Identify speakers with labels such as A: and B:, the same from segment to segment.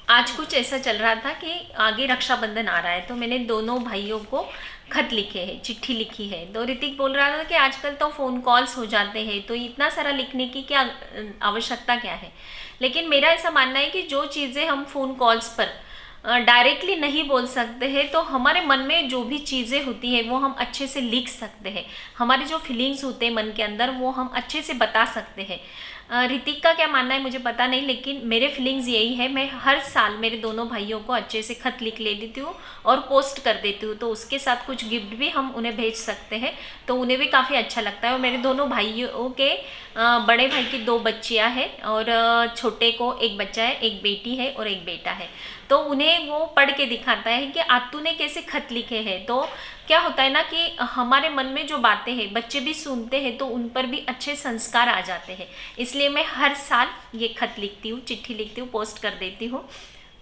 A: आज कुछ ऐसा चल रहा था कि आगे रक्षाबंधन आ रहा है, तो मैंने दोनों भाइयों को खत लिखे हैं, चिट्ठी लिखी है। तो ऋतिक बोल रहा था कि आजकल तो फ़ोन कॉल्स हो जाते हैं, तो इतना सारा लिखने की क्या आवश्यकता क्या है। लेकिन मेरा ऐसा मानना है कि जो चीज़ें हम फ़ोन कॉल्स पर डायरेक्टली नहीं बोल सकते हैं, तो हमारे मन में जो भी चीज़ें होती है वो हम अच्छे से लिख सकते हैं। हमारे जो फीलिंग्स होते हैं मन के अंदर, वो हम अच्छे से बता सकते हैं। ऋतिक का क्या मानना है मुझे पता नहीं, लेकिन मेरे फीलिंग्स यही है। मैं हर साल मेरे दोनों भाइयों को अच्छे से खत लिख ले लेती हूँ और पोस्ट कर देती हूँ, तो उसके साथ कुछ गिफ्ट भी हम उन्हें भेज सकते हैं, तो उन्हें भी काफ़ी अच्छा लगता है। और मेरे दोनों भाइयों के बड़े भाई की 2 बच्चियाँ हैं और छोटे को एक बच्चा है, एक बेटी है और एक बेटा है। तो उन्हें वो पढ़ के दिखाता है कि आतू ने कैसे खत लिखे हैं। तो क्या होता है ना कि हमारे मन में जो बातें हैं बच्चे भी सुनते हैं, तो उन पर भी अच्छे संस्कार आ जाते हैं। इसलिए मैं हर साल ये खत लिखती हूँ, चिट्ठी लिखती हूँ, पोस्ट कर देती हूँ।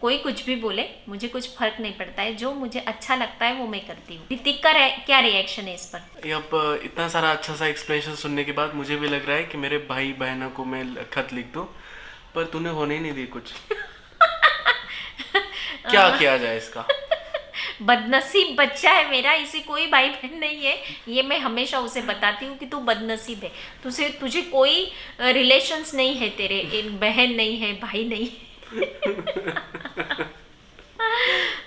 A: कोई कुछ भी बोले, मुझे कुछ फर्क नहीं पड़ता है, जो मुझे अच्छा लगता है वो मैं करती हूँ। ऋतिक का क्या रिएक्शन है इस पर?
B: अब इतना सारा अच्छा सा एक्सप्लेनेशन सुनने के बाद मुझे भी लग रहा है कि मेरे भाई बहनों को मैं खत लिख दूं, पर तूने होने ही नहीं दी कुछ। क्या किया जाए इसका?
A: बदनसीब बच्चा है मेरा, इसे कोई भाई बहन नहीं है। ये मैं हमेशा उसे बताती हूँ कि तू बदनसीब है, तुझे कोई रिलेशंस नहीं है, तेरे एक बहन नहीं है, भाई नहीं है।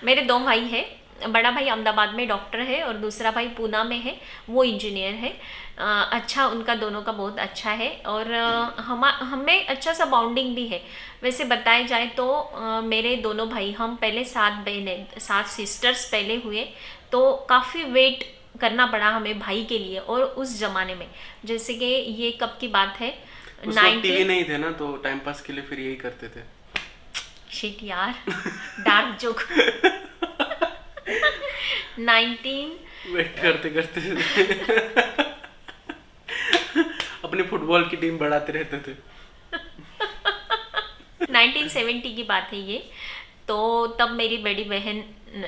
A: मेरे 2 भाई है। बड़ा भाई अहमदाबाद में डॉक्टर है और दूसरा भाई पूना में है, वो इंजीनियर है। अच्छा, उनका दोनों का बहुत अच्छा है और हमें अच्छा सा बॉन्डिंग भी है। वैसे बताया जाए तो मेरे दोनों भाई, हम पहले 7 बहनें 7 सिस्टर्स पहले हुए, तो काफ़ी वेट करना पड़ा हमें भाई के लिए। और उस ज़माने में, जैसे कि ये कब की बात है,
B: उस वक्त टीवी
A: 19
B: नहीं थे ना, तो टाइम पास के लिए फिर यही करते थे।
A: शिट यार, डार्क जोक। 19
B: वेट करते करते अपनी फुटबॉल की टीम बढ़ाते रहते थे।
A: 1970 की बात है ये। तो तब मेरी बड़ी बहन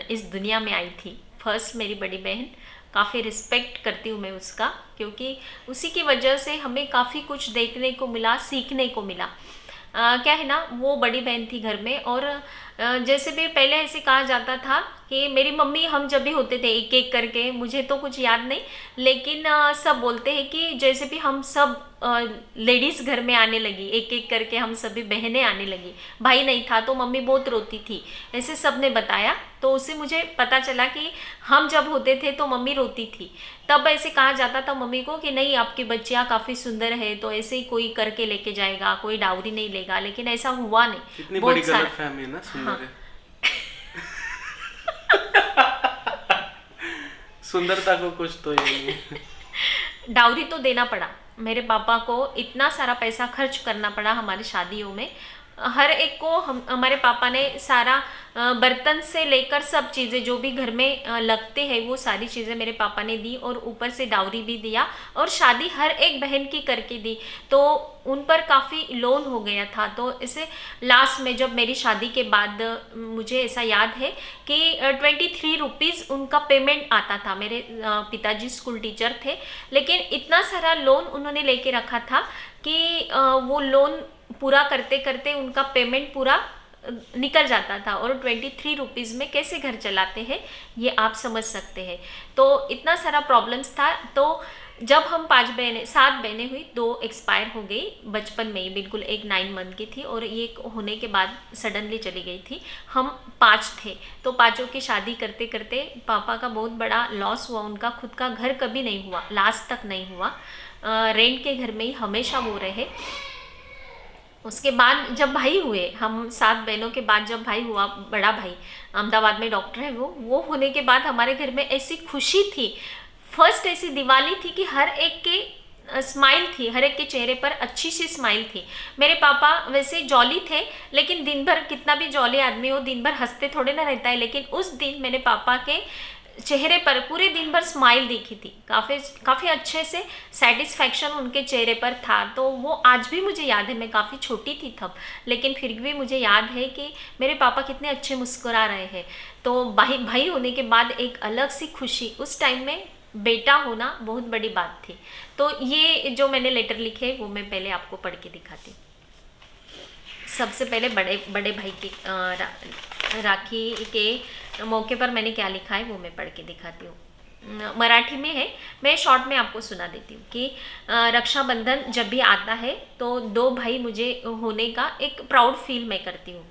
A: इस दुनिया में आई थी, फर्स्ट मेरी बड़ी बहन। काफ़ी रिस्पेक्ट करती हूँ मैं उसका, क्योंकि उसी की वजह से हमें काफ़ी कुछ देखने को मिला, सीखने को मिला। क्या है ना, वो बड़ी बहन थी घर में। और जैसे भी पहले ऐसे कहा जाता था कि मेरी मम्मी, हम जब भी होते थे एक एक करके, मुझे तो कुछ याद नहीं, लेकिन सब बोलते हैं कि जैसे भी हम सब लेडीज़ घर में आने लगी, एक एक करके हम सभी बहनें आने लगी, भाई नहीं था तो मम्मी बहुत रोती थी, ऐसे सब ने बताया। तो उससे मुझे पता चला कि हम जब होते थे तो मम्मी रोती थी। तब ऐसे कहा जाता था मम्मी को कि नहीं, आपकी बच्चियाँ काफ़ी सुंदर है, तो ऐसे ही कोई करके लेके जाएगा, कोई डाउरी नहीं लेगा। लेकिन ऐसा हुआ नहीं,
B: कितनी बड़ी
A: बहुत
B: गलत
A: सारा।
B: फहमी है ना,
A: हाँ।
B: सुंदर है। सुंदरता को कुछ तो ये नहीं है।
A: डाउरी तो देना पड़ा, मेरे पापा को इतना सारा पैसा खर्च करना पड़ा हमारी शादियों में। हर एक को हमारे पापा ने सारा बर्तन से लेकर सब चीज़ें जो भी घर में लगते हैं, वो सारी चीज़ें मेरे पापा ने दी, और ऊपर से डाउरी भी दिया, और शादी हर एक बहन की करके दी। तो उन पर काफ़ी लोन हो गया था। तो इसे लास्ट में जब मेरी शादी के बाद मुझे ऐसा याद है कि 23 रुपीज़ उनका पेमेंट आता था। मेरे पिताजी स्कूल टीचर थे, लेकिन इतना सारा लोन उन्होंने लेके रखा था कि वो लोन पूरा करते करते उनका पेमेंट पूरा निकल जाता था। और 23 रुपीज़ में कैसे घर चलाते हैं, ये आप समझ सकते हैं। तो इतना सारा प्रॉब्लम्स था। तो जब हम 7 बहनें हुई, 2 एक्सपायर हो गई बचपन में ही, बिल्कुल। एक 9 मंथ की थी और ये होने के बाद सडनली चली गई थी। हम 5 थे, तो पाँचों की शादी करते करते पापा का बहुत बड़ा लॉस हुआ। उनका खुद का घर कभी नहीं हुआ, लास्ट तक नहीं हुआ। रेंट के घर में ही हमेशा वो रहे। उसके बाद जब भाई हुए, हम 7 बहनों के बाद जब भाई हुआ, बड़ा भाई अहमदाबाद में डॉक्टर है, वो होने के बाद हमारे घर में ऐसी खुशी थी। फर्स्ट ऐसी दिवाली थी कि हर एक के स्माइल थी, हर एक के चेहरे पर अच्छी सी स्माइल थी। मेरे पापा वैसे जॉली थे, लेकिन दिन भर, कितना भी जॉली आदमी हो, दिन भर हंसते थोड़े ना रहता है, लेकिन उस दिन मेरे पापा के चेहरे पर पूरे दिन भर स्माइल दिखी थी। काफ़ी अच्छे से सेटिस्फैक्शन उनके चेहरे पर था। तो वो आज भी मुझे याद है। मैं काफ़ी छोटी थी तब, लेकिन फिर भी मुझे याद है कि मेरे पापा कितने अच्छे मुस्कुरा रहे हैं। तो भाई भाई होने के बाद एक अलग सी खुशी, उस टाइम में बेटा होना बहुत बड़ी बात थी। तो ये जो मैंने लेटर लिखे, वो मैं पहले आपको पढ़ के दिखाती हूँ। सबसे पहले बड़े बड़े भाई की राखी के मौके पर मैंने क्या लिखा है वो मैं पढ़ के दिखाती हूँ। मराठी में है, मैं शॉर्ट में आपको सुना देती हूँ कि रक्षाबंधन जब भी आता है तो दो भाई मुझे होने का एक प्राउड फील मैं करती हूँ।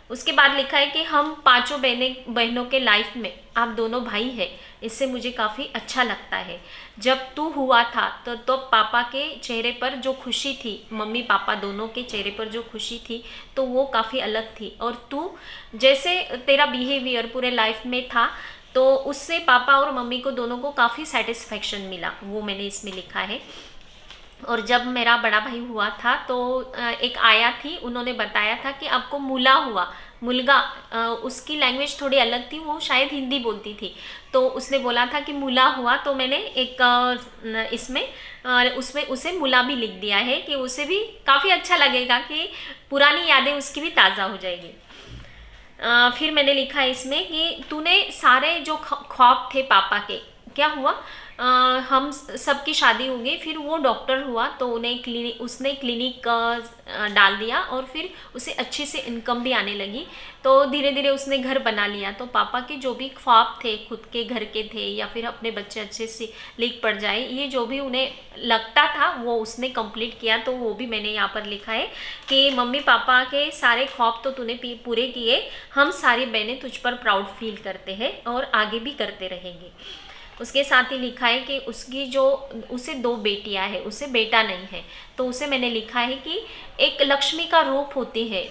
A: उसके बाद लिखा है कि हम पांचों बहनों के लाइफ में आप दोनों भाई हैं, इससे मुझे काफ़ी अच्छा लगता है। जब तू हुआ था तो पापा के चेहरे पर जो खुशी थी, मम्मी पापा दोनों के चेहरे पर जो खुशी थी तो वो काफ़ी अलग थी, और तू जैसे तेरा बिहेवियर पूरे लाइफ में था तो उससे पापा और मम्मी को दोनों को काफ़ी सेटिस्फेक्शन मिला, वो मैंने इसमें लिखा है। और जब मेरा बड़ा भाई हुआ था तो एक आया थी, उन्होंने बताया था कि आपको मुला हुआ, मुलगा, उसकी लैंग्वेज थोड़ी अलग थी, वो शायद हिंदी बोलती थी, तो उसने बोला था कि मुला हुआ, तो मैंने एक इसमें उसमें उसे मुला भी लिख दिया है कि उसे भी काफ़ी अच्छा लगेगा कि पुरानी यादें उसकी भी ताज़ा हो जाएगी। फिर मैंने लिखा है इसमें कि तूने सारे जो ख्वाब थे पापा के, क्या हुआ, हम सबकी शादी हो गई, फिर वो डॉक्टर हुआ तो उसने क्लिनिक डाल दिया और फिर उसे अच्छी से इनकम भी आने लगी, तो धीरे धीरे उसने घर बना लिया। तो पापा के जो भी ख्वाब थे खुद के घर के थे या फिर अपने बच्चे अच्छे से लिख पढ़ जाए, ये जो भी उन्हें लगता था वो उसने कंप्लीट किया। तो वो भी मैंने यहाँ पर लिखा है कि मम्मी पापा के सारे ख्वाब तो तूने पूरे किए, हम सारी बहनें तुझ पर प्राउड फील करते हैं और आगे भी करते रहेंगे। उसके साथ ही लिखा है कि उसे दो बेटियां हैं, उसे बेटा नहीं है, तो उसे मैंने लिखा है कि एक लक्ष्मी का रूप होती है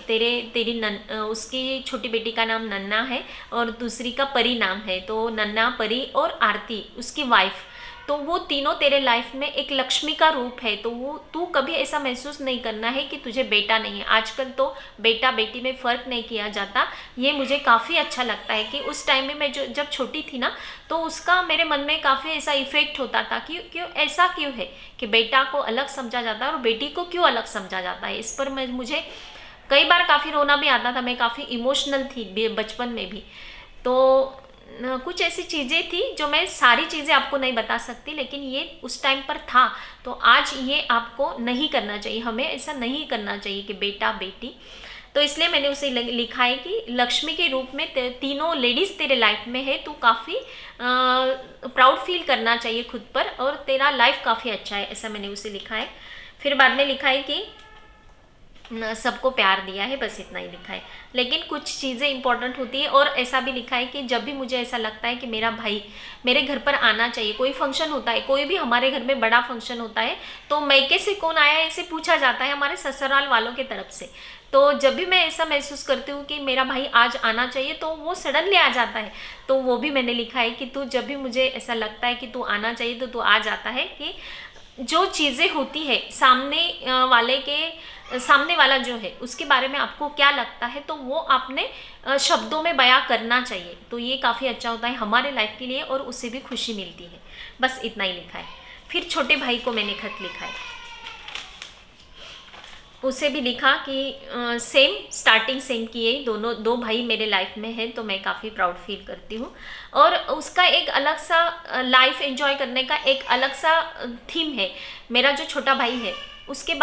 A: उसकी छोटी बेटी का नाम नन्ना है और दूसरी का परी नाम है, तो नन्ना, परी और आरती उसकी वाइफ, तो वो तीनों तेरे लाइफ में एक लक्ष्मी का रूप है। तो वो तू कभी ऐसा महसूस नहीं करना है कि तुझे बेटा नहीं है। आजकल तो बेटा बेटी में फ़र्क नहीं किया जाता, ये मुझे काफ़ी अच्छा लगता है कि उस टाइम में मैं जब छोटी थी ना, तो उसका मेरे मन में काफ़ी ऐसा इफेक्ट होता था कि क्यों ऐसा क्यों है कि बेटा को अलग समझा जाता है और बेटी को क्यों अलग समझा जाता है। इस पर मुझे कई बार काफ़ी रोना भी आता था, मैं काफ़ी इमोशनल थी बचपन में भी। तो कुछ ऐसी चीज़ें थी जो मैं सारी चीज़ें आपको नहीं बता सकती, लेकिन ये उस टाइम पर था। तो आज ये आपको नहीं करना चाहिए, हमें ऐसा नहीं करना चाहिए कि बेटा बेटी। तो इसलिए मैंने उसे लिखा है कि लक्ष्मी के रूप में तीनों लेडीज़ तेरे लाइफ में है, तो काफ़ी प्राउड फील करना चाहिए खुद पर, और तेरा लाइफ काफ़ी अच्छा है, ऐसा मैंने उसे लिखा है। फिर बाद में लिखा है कि सबको प्यार दिया है, बस इतना ही लिखा है। लेकिन कुछ चीज़ें इंपॉर्टेंट होती है, और ऐसा भी लिखा है कि जब भी मुझे ऐसा लगता है कि मेरा भाई मेरे घर पर आना चाहिए, कोई फंक्शन होता है, कोई भी हमारे घर में बड़ा फंक्शन होता है, तो मैके से कौन आया है इसे पूछा जाता है हमारे ससुराल वालों की तरफ से। तो जब भी मैं ऐसा महसूस करती हूँ कि मेरा भाई आज आना चाहिए, तो वो सडनली आ जाता है। तो वो भी मैंने लिखा है कि तू जब भी मुझे ऐसा लगता है कि तू आना चाहिए तो तू आ जाता है, कि जो चीज़ें होती है सामने वाला जो है उसके बारे में आपको क्या लगता है, तो वो आपने शब्दों में बयां करना चाहिए। तो ये काफ़ी अच्छा होता है हमारे लाइफ के लिए, और उससे भी खुशी मिलती है। बस इतना ही लिखा है। फिर छोटे भाई को मैंने खत लिखा है, उसे भी लिखा कि स्टार्टिंग सेम किए, दो भाई मेरे लाइफ में है, तो मैं काफ़ी प्राउड फील करती हूँ। और उसका एक अलग सा लाइफ एंजॉय करने का एक अलग सा थीम है। मेरा जो छोटा भाई है उसके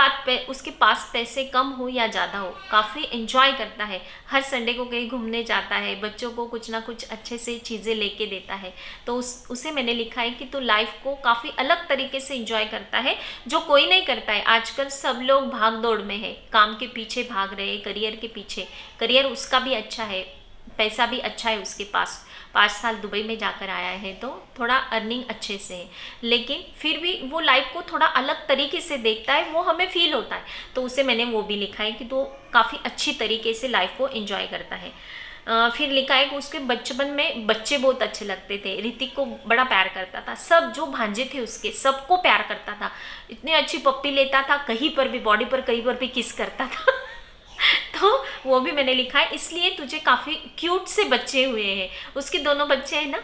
A: पास पैसे कम हो या ज़्यादा हो, काफ़ी एंजॉय करता है, हर संडे को कहीं घूमने जाता है, बच्चों को कुछ ना कुछ अच्छे से चीज़ें लेके देता है। तो उसे मैंने लिखा है कि तू लाइफ को काफ़ी अलग तरीके से एंजॉय करता है, जो कोई नहीं करता है। आजकल सब लोग भाग दौड़ में है, काम के पीछे भाग रहे हैं, करियर के पीछे। करियर उसका भी अच्छा है, पैसा भी अच्छा है उसके पास, 5 साल दुबई में जाकर आया है, तो थोड़ा अर्निंग अच्छे से है, लेकिन फिर भी वो लाइफ को थोड़ा अलग तरीके से देखता है, वो हमें फील होता है। तो उसे मैंने वो भी लिखा है कि तो काफ़ी अच्छी तरीके से लाइफ को एंजॉय करता है। फिर लिखा है कि उसके बचपन में बच्चे बहुत अच्छे लगते थे, ऋतिक को बड़ा प्यार करता था, सब जो भांजे थे उसके सबको प्यार करता था, इतनी अच्छी पप्पी लेता था, कहीं पर भी बॉडी पर कहीं पर भी किस करता था। तो वो भी मैंने लिखा है। इसलिए तुझे काफ़ी क्यूट से बच्चे हुए हैं, उसके दोनों बच्चे हैं ना,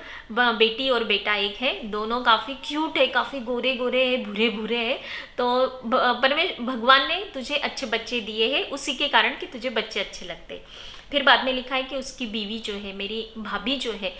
A: बेटी और बेटा एक है, दोनों काफ़ी क्यूट है, काफ़ी गोरे गोरे है, भूरे भूरे है। तो भगवान ने तुझे अच्छे बच्चे दिए हैं, उसी के कारण कि तुझे बच्चे अच्छे लगते। फिर बाद में लिखा है कि उसकी बीवी जो है, मेरी भाभी जो है,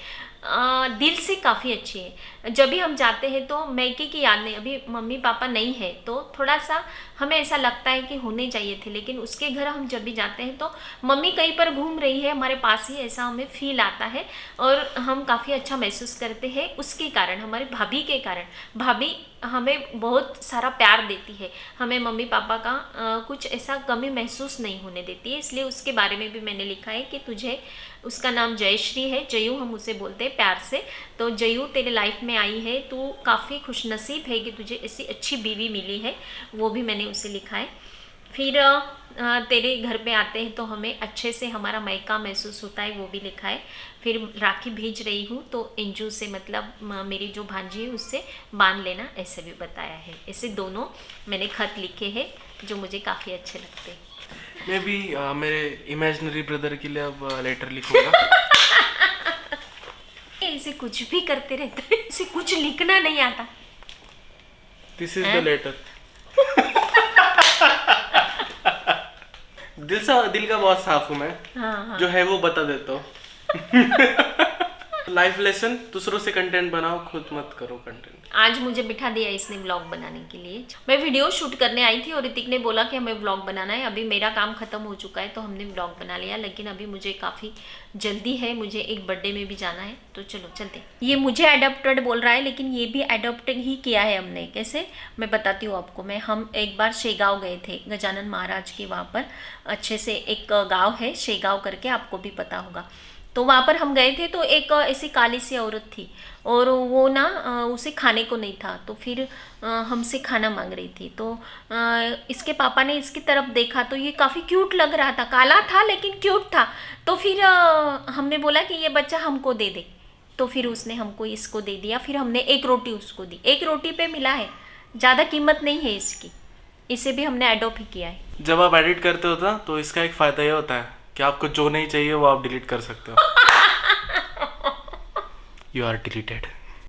A: दिल से काफ़ी अच्छी है। जब भी हम जाते हैं तो मैके की याद नहीं, अभी मम्मी पापा नहीं है तो थोड़ा सा हमें ऐसा लगता है कि होने चाहिए थे, लेकिन उसके घर हम जब भी जाते हैं तो मम्मी कहीं पर घूम रही है हमारे पास ही, ऐसा हमें फील आता है और हम काफ़ी अच्छा महसूस करते हैं। उसके कारण, हमारे भाभी के कारण, भाभी हमें बहुत सारा प्यार देती है, हमें मम्मी पापा का कुछ ऐसा कमी महसूस नहीं होने देती है। इसलिए उसके बारे में भी मैंने लिखा है कि तुझे, उसका नाम जयश्री है, जयू हम उसे बोलते हैं प्यार से, तो जयू तेरे लाइफ में आई है, तू काफ़ी खुशनसीब है कि तुझे ऐसी अच्छी बीवी मिली है, वो भी मैंने उसे लिखा है। फिर तेरे घर पे आते हैं तो हमें अच्छे से हमारा मायका महसूस होता है, वो भी लिखा है। फिर राखी भेज रही हूँ तो इंजू से, मतलब मेरी जो भांजी है उससे बांध लेना, ऐसे भी बताया है। ऐसे दोनों मैंने खत लिखे हैं जो मुझे काफ़ी अच्छे लगते हैं।
B: मैं भी मेरे इमेजिनरी ब्रदर के लिए अब लेटर लिखूंगा।
A: ऐसे कुछ भी करते रहते हैं, इसे कुछ लिखना नहीं आता।
B: This is the letter. दिल का बहुत साफ हूँ मैं।
A: हाँ।
B: जो है वो बता देता हूँ। लाइफ लेसन, दूसरों से कंटेंट बनाओ, खुद मत करो कंटेंट।
A: आज मुझे बिठा दिया इसने व्लॉग बनाने के लिए। मैं वीडियो शूट करने आई थी और ऋतिक ने बोला कि हमें व्लॉग बनाना है। अभी मेरा काम खत्म हो चुका है तो हमने व्लॉग बना लिया, लेकिन अभी मुझे काफ़ी जल्दी है, मुझे एक बर्थडे में भी जाना है, तो चलो चलते। ये मुझे अडॉप्टेड बोल रहा है, लेकिन ये भी अडॉप्टेड ही किया है हमने। कैसे, मैं बताती हूँ आपको। हम एक बार शेगांव गए थे, गजानन महाराज के वहाँ पर अच्छे से एक गाँव है शेगांव करके, आपको भी पता होगा। तो वहाँ पर हम गए थे तो एक ऐसी काली सी औरत थी और वो ना उसे खाने को नहीं था, तो फिर हमसे खाना मांग रही थी। तो इसके पापा ने इसकी तरफ देखा तो ये काफ़ी क्यूट लग रहा था, काला था लेकिन क्यूट था। तो फिर हमने बोला कि ये बच्चा हमको दे दे, तो फिर उसने हमको इसको दे दिया। फिर हमने एक रोटी उसको दी, एक रोटी पे मिला है, ज़्यादा कीमत नहीं है इसकी। इसे भी हमने एडॉप्ट ही किया है।
B: जब आप एडिट करते हो ना तो इसका एक फ़ायदा ये होता है कि आपको जो नहीं चाहिए वो आप डिलीट कर सकते हो। You are deleted.